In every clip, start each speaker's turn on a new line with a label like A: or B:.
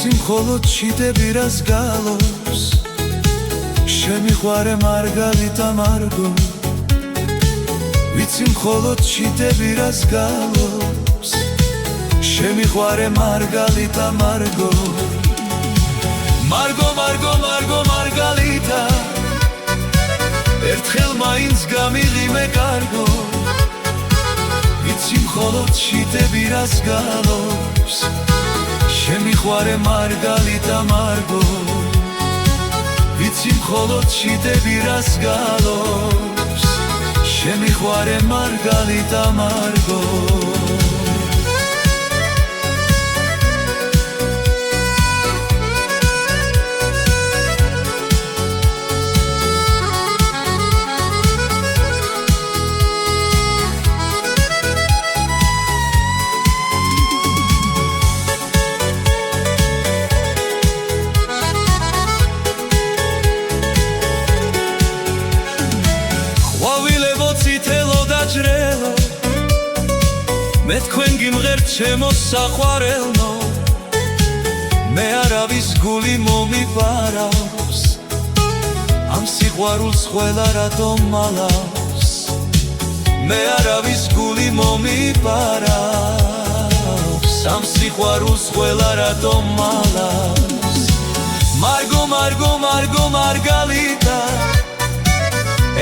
A: ვიცი მხოლოდ ჩიტები რას გალობს შემიყვარე მარგალიტა მარგო ვიცი მხოლოდ ჩიტები რას გალობს შემიყვარე მარგალიტა მარგო მარგო მარგო მარგო მარგალიტა ერთხელ მაინც გამიღი მე კარგო ვიცი მხოლოდ ჩიტები რას გალობს შემიყვარე მარგალიტა მარგო ვიცი მხოლოდ ჩიტები რას გალობს შემიყვარე მარგალიტა მარგო მე თქვენ გიმღერთ ჩემო საყვარელო მე არავის გული მომიპარავს ამ სიყვარულს ყველა რატომ მალავს მე არავის გული მომიპარავს ამ სიყვარულს ყველა რატომ მალავს მარგო მარგო მარგო მარგალიტა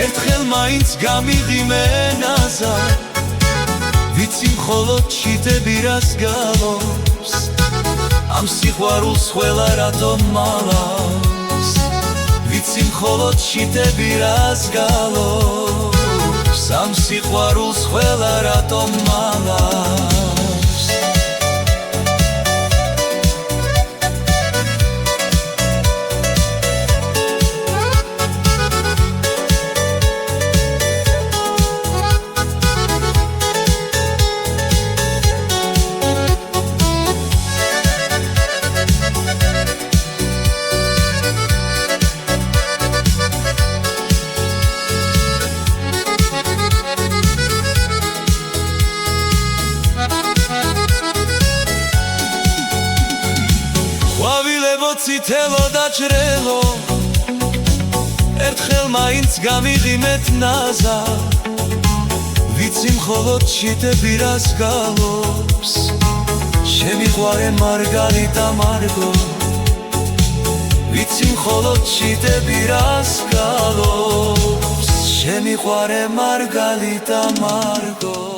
A: ერთხელ მაინც გამიღი მე ნაზა ვიცი მხოლოდ ჩიტები რას გალობს ამ სიყვარულს ყველა რატომ მალავს ვიცი მხოლოდ ჩიტები რას გალობს ამ სიყვარულს ყველა რატომ მალავს ციტელო დაჭრელო ერთხელ მაინც გამიღი მე ნაზა ვიცი მხოლოდ ჩიტები რას გალობს შემიყვარე მარგალიტა მარგო ვიცი მხოლოდ ჩიტები რას გალობს შემიყვარე მარგალიტა მარგო